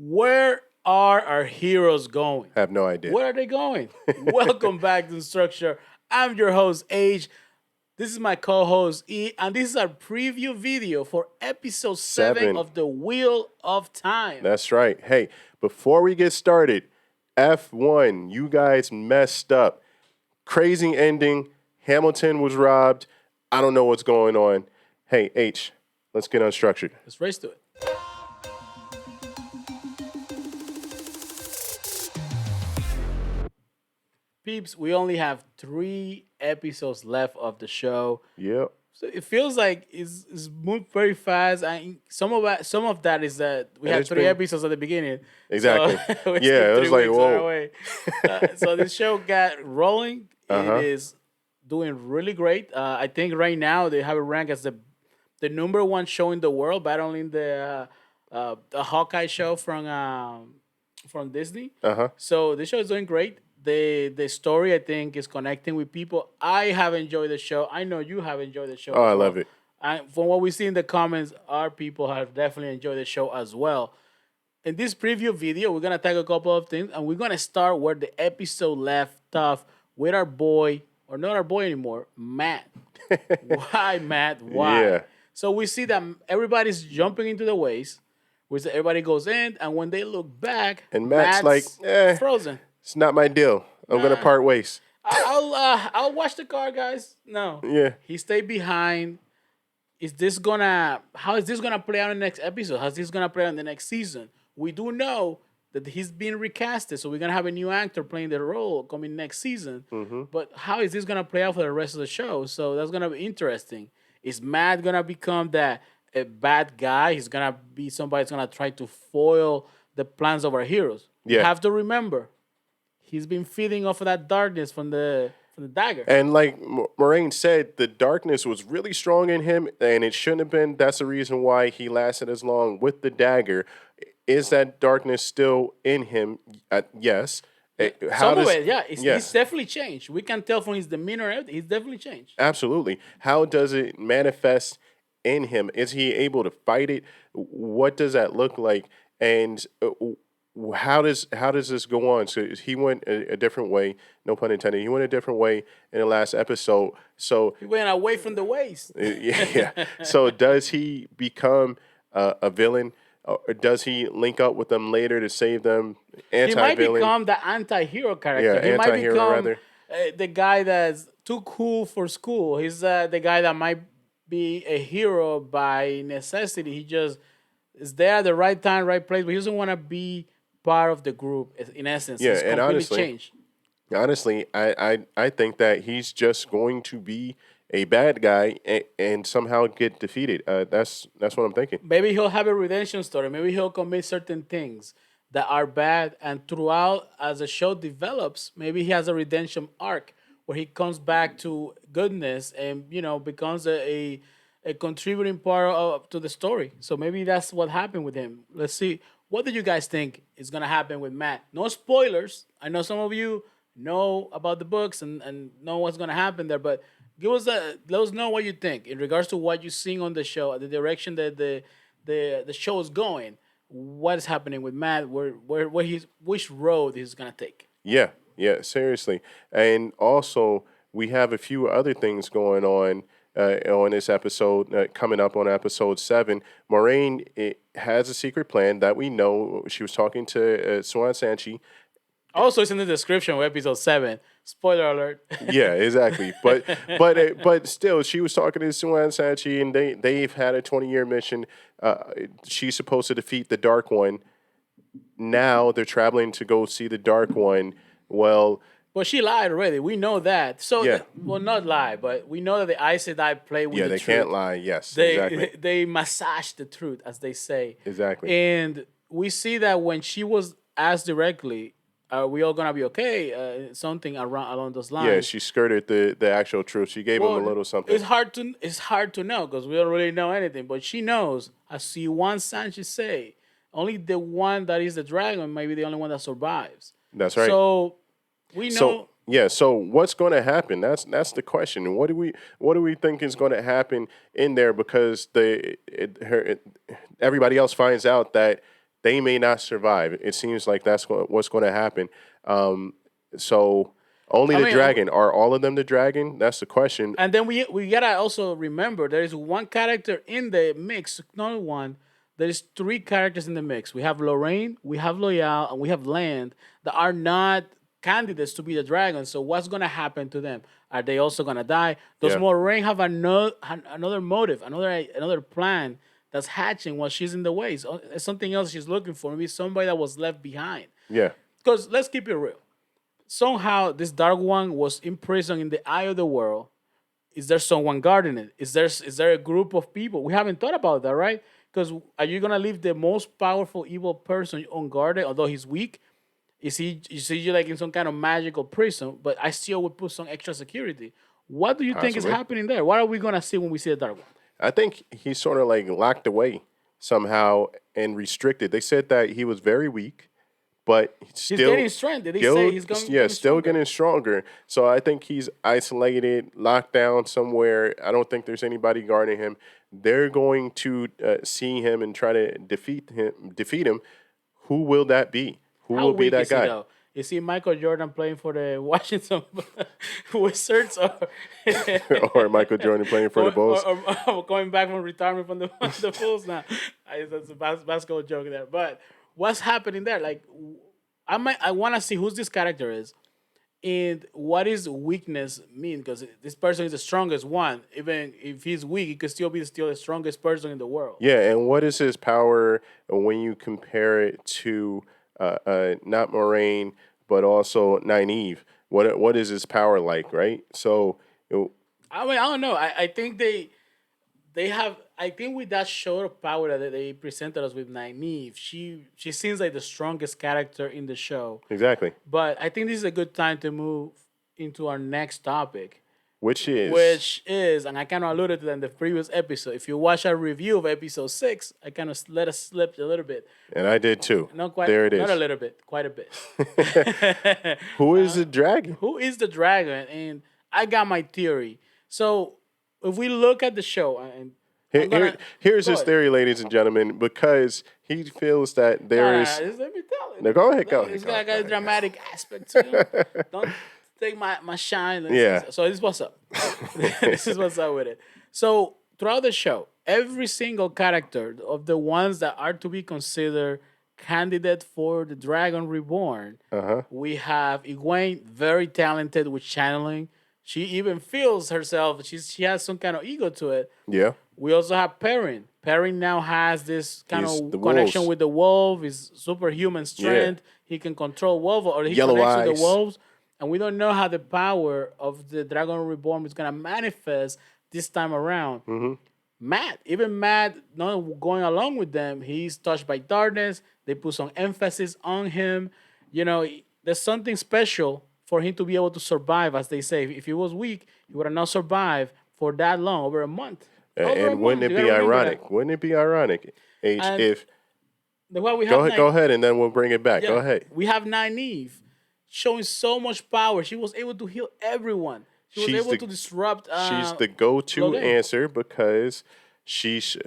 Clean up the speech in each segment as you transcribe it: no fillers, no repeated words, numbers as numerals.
Where are our heroes going? I have no idea. Where are they going? Welcome back to Structure. I'm your host, Age. This is my co host, E, and this is our preview video for episode 7 7. of The Wheel of Time. That's right. Hey, before we get started, F1, you guys messed up. Crazy ending. Hamilton was robbed. I don't know what's going on. Hey, H, let's get unstructured. Let's race to it. Peeps, we only have 3 episodes left of the show. Yep. So it feels like it's moved very fast. And some of that is that we And had it's 3 been- episodes at the beginning. Exactly. So we Yeah, skipped it was 3 like, weeks on our whoa. way. So this show got rolling. Uh-huh. It is doing really great. I think right now they have it ranked as the number 1 show in the world, battling the Hawkeye show from Disney. Uh-huh. So this show is doing great. The story I think is connecting with people. I have enjoyed the show. I know you have enjoyed the show. Oh, as I well. love it. From what we see in the comments, our people have definitely enjoyed the show as well. In this preview video, we're gonna take a couple of things, and we're gonna start where the episode left off with our boy, or not our boy anymore, Matt. Why, Matt? Why? Yeah. So we see that everybody's jumping into the waves. Everybody goes in, and when they look back, And Matt's like, frozen. It's not my deal. I'm going to part ways. I'll watch the car, guys. No. Yeah. He stayed behind. How is this gonna play out in the next episode? How's this gonna play out in the next season? We do know that he's being recasted, so we're gonna have a new actor playing the role coming next season. Mm-hmm. But how is this gonna play out for the rest of the show? So that's gonna be interesting. Is Matt gonna become a bad guy? He's gonna be somebody that's gonna try to foil the plans of our heroes. You Yeah. have to remember, he's been feeding off of that darkness from the dagger. And like Moiraine said, the darkness was really strong in him, and it shouldn't have been. That's the reason why he lasted as long with the dagger. Is that darkness still in him? Yes. Some of it, yeah. He's definitely changed. We can tell from his demeanor and everything. He's definitely changed. Absolutely. How does it manifest in him? Is he able to fight it? What does that look like? And how does this go on? So he went a different way, no pun intended. He went a different way in the last episode. So He went away from the waste. yeah. So does he become a villain? Or does he link up with them later to save them? He might Anti-villain. become the anti-hero character. Yeah, He might anti-hero, become rather. the guy that's too cool for school. He's the guy that might be a hero by necessity. He just is there at the right time, right place, but he doesn't want to be part of the group. In essence, Yeah, he's and completely honestly, changed. Honestly, I think that he's just going to be a bad guy and somehow get defeated. That's what I'm thinking. Maybe he'll have a redemption story. Maybe he'll commit certain things that are bad, and throughout, as the show develops, maybe he has a redemption arc where he comes back to goodness and becomes a contributing part to the story. So maybe that's what happened with him. Let's see. What do you guys think is gonna happen with Matt? No spoilers. I know some of you know about the books and know what's gonna happen there, but let us know what you think in regards to what you're seeing on the show, the direction that the show is going. What is happening with Matt? Which road he's gonna take? Yeah, seriously. And also, we have a few other things going on this episode, coming up on episode 7. Moiraine has a secret plan that we know. She was talking to Swan Sanchi. Also, it's in the description of episode 7. Spoiler alert. Yeah, exactly. But still, she was talking to Swan Sanchi, and they've had a 20-year mission. She's supposed to defeat the Dark One. Now they're traveling to go see the Dark One. Well, she lied already. We know that. So, Yeah. not lie, but we know that the Aes Sedai play with the they truth. can't lie. Yes, They exactly. they massage the truth, as they say. Exactly. And we see that when she was asked directly, "Are we all gonna be okay?" Something along those lines. Yeah, she skirted the actual truth. She gave him a little something. It's hard to know because we don't really know anything. But she knows, as she wants Sanchez say, only the one that is the dragon may be the only one that survives. That's right. So we know. So what's going to happen? That's the question. And what do we think is going to happen in there? Because everybody else finds out that they may not survive. It seems like that's what's going to happen. Um, so only I the mean, dragon. Are all of them the dragon? That's the question. and then we gotta also remember there is one character in the mix, not one. There is three characters in the mix. We have Lorraine, we have Loyal, and we have Land that are not candidates to be the dragon. So what's gonna happen to them? Are they also gonna die? Does Yeah, Moiraine have another motive, another plan that's hatching while she's in the ways? It's something else she's looking for. Maybe somebody that was left behind. yeah. Because let's keep it real. Somehow this Dark One was imprisoned in the eye of the world. Is there someone guarding it? Is there a group of people? We haven't thought about that, right? Because are you gonna leave the most powerful evil person unguarded, although he's weak? Is he like in some kind of magical prison? But I still would put some extra security. What do you think is Possibly. happening there? What are we gonna see when we see the Dark One? I think he's sort of like locked away somehow and restricted. They said that he was very weak, but He's still, getting strength. Did he say he's going yeah, getting still stronger? getting stronger. So I think he's isolated, locked down somewhere. I don't think there's anybody guarding him. They're going to see him and try to defeat him. Defeat him. Who will that be? Who How will be weak that is he guy? though? Is he Michael Jordan playing for the Washington Wizards, or Or Michael Jordan playing for the or, Bulls? or going back from retirement from the the Bulls now? That's a basketball joke there. But what's happening there? Like, I want to see who this character is and what is weakness mean, because this person is the strongest one. Even if he's weak, he could still be the strongest person in the world. Yeah, and what is his power when you compare it to not Moraine, but also Nynaeve? What is his power like, right? So, I mean, I don't know. I think they have. I think with that show of power that they presented us with Nynaeve, she seems like the strongest character in the show. exactly, But I think this is a good time to move into our next topic, which is which is, and I kind of alluded to that in the previous episode. If you watch our review of episode 6, I kind of let us slip a little bit. and I did too. Not quite, There it not a is. little bit, quite a bit. Who is the dragon? Who is the dragon? And I got my theory. So if we look at the show, and Here, I'm gonna here's go his ahead. theory, ladies and gentlemen, because he feels that Nah, there nah, is. just let me tell it. No, go ahead, go Look, ahead, it's go got, ahead, got go a ahead. dramatic aspect to it. Don't take my shine. Yeah. So this is what's up. This is what's up with it. So throughout the show, every single character of the ones that are to be considered candidate for the Dragon Reborn, we have Egwene, very talented with channeling. She even feels herself. She has some kind of ego to it. Yeah, We also have Perrin. Perrin now has this kind He's of the connection wolves. with the wolf, his superhuman strength. He can control wolves, or he Yellow connects with the eyes. wolves. And we don't know how the power of the Dragon Reborn is going to manifest this time around. Matt, even Matt, not going along with them, he's touched by darkness. They put some emphasis on him. There's something special for him to be able to survive, as they say. If he was weak, he would have not survived for that long, over a month. Over a and wouldn't month. it You be gotta remember ironic? that. Wouldn't it be ironic, H, And if what we go have ahead, now, go ahead, and then we'll bring it back. Go yeah, ahead. we have Nynaeve showing so much power. She was able to heal everyone. She was She's able the to disrupt. she's the go-to Logan. answer because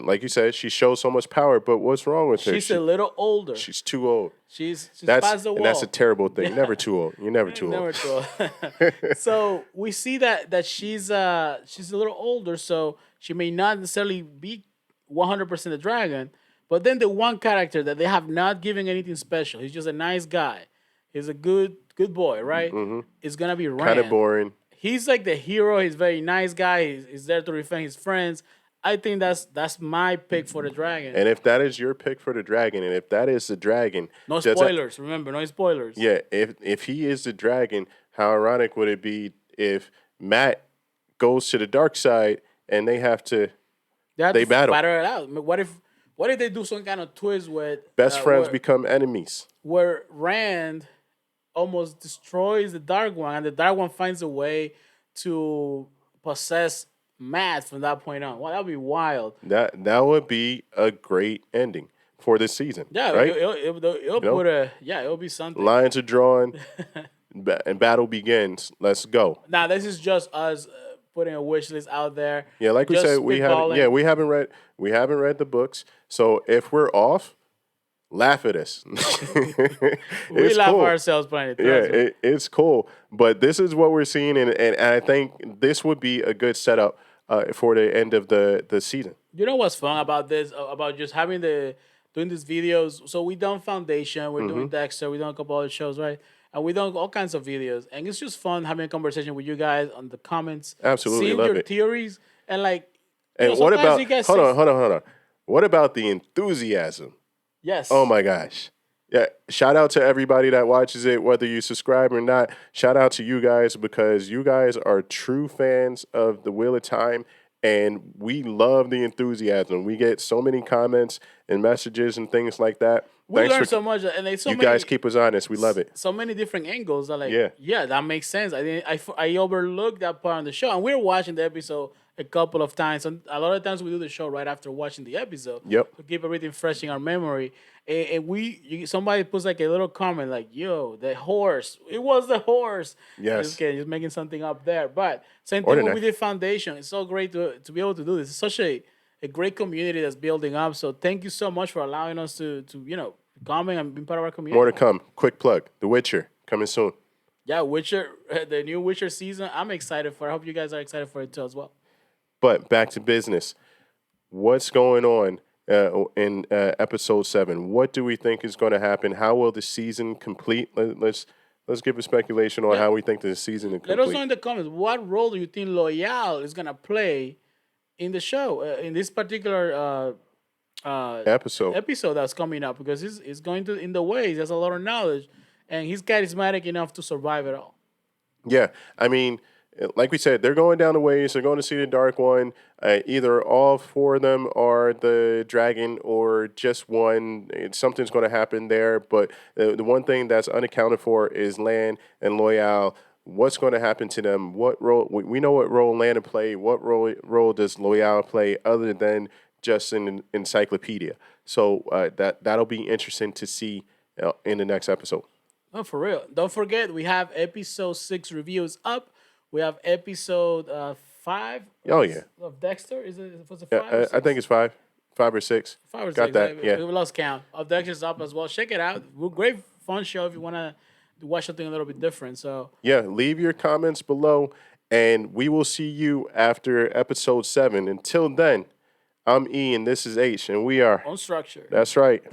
like you said, she shows so much power. But what's wrong with her? She's a little older. She's too old. She's That's past the wall. and that's a terrible thing. Never too old. You're never too Never old. too old. So we see that she's a little older, so she may not necessarily be 100% a dragon. But then the one character that they have not given anything special, he's just a nice guy. He's a good boy, right? It's gonna be Kind Rand. of boring. He's like the hero. He's a very nice guy. He's there to defend his friends. I think that's my pick for the dragon. And if that is your pick for the dragon, and if that is the dragon, No does that- spoilers. Remember, no spoilers. yeah, if he is the dragon, how ironic would it be if Matt goes to the dark side and they have to They They battle. Battle it out. What if they do some kind of twist with best friends where, become enemies? where Rand almost destroys the Dark One, and the Dark One finds a way to possess Matt from that point on. Well, that'd be wild. That would be a great ending for this season. Yeah, right? it'll put it'll be something. Lines are drawn, and battle begins. Let's go. Now this is just us putting a wish list out there. Yeah, like we Just said, we haven't. spitballing. Yeah, we haven't read the books. So if we're off, laugh at us. We It's laugh at cool. ourselves playing it. Yeah, Trust me. it's cool. But this is what we're seeing, and I think this would be a good setup for the end of the season. You know what's fun about this? About just having the doing these videos. So we done Foundation, we're doing Dexter, we done a couple other shows, right? And we done all kinds of videos, and it's just fun having a conversation with you guys on the comments, Absolutely seeing love your it. theories, and like, And what sometimes you about guys hold say on, hold on, hold on. What about the enthusiasm? Oh yes. my gosh. Yeah, shout out to everybody that watches it, whether you subscribe or not. Shout out to you guys because you guys are true fans of the Wheel of Time, and we love the enthusiasm. We get so many comments and messages and things like that. We Thanks learn for so much, and there's so you guys many keep us honest. We love it. so many different angles that like Yeah. yeah, that makes sense. I overlooked that part on the show, and we're watching the episode a couple of times, and a lot of times we do the show right after watching the episode Yep. to keep everything fresh in our memory. And somebody puts like a little comment like, "Yo, the horse! It was the horse." Just Yes. kidding, just making something up there. But same Or thing the when we knife. did Foundation. It's so great to be able to do this. It's such a great community that's building up. So thank you so much for allowing us to comment and be part of our More to community. come. Quick plug. The Witcher coming soon. Yeah, Witcher, the new Witcher season. I'm excited for. I hope you guys are excited for it too as well. But back to business. What's going on in episode 7? What do we think is going to happen? How will the season complete? Let's give a speculation on Yeah, how we think the season is let us know complete. in the comments what role do you think Loyal is gonna play in the show in this particular Episode. episode that's coming up because he's going to in the ways. He has a lot of knowledge, and he's charismatic enough to survive it all. Yeah, I mean, like we said, they're going down the ways. They're going to see the Dark One. Either all four of them are the dragon, or just one. Something's going to happen there. But the one thing that's unaccounted for is Lan and Loyal. What's going to happen to them? What role? We know what role Lan play. What role does Loyal play other than just an encyclopedia? So that'll be interesting to see in the next episode. No, for real. Don't forget, we have episode 6 reviews up. We have episode 5 Oh yeah, of Dexter. Is it was it yeah. 5 or 6? I think it's 5 or 6. 5 or Got 6. that? Yeah. We lost count. Of Dexter's up as well. Check it out. We're great fun show if you want to watch something a little bit different. So Yeah, leave your comments below, and we will see you after episode 7. Until then, I'm E, and this is H, and we are. on structure. That's right.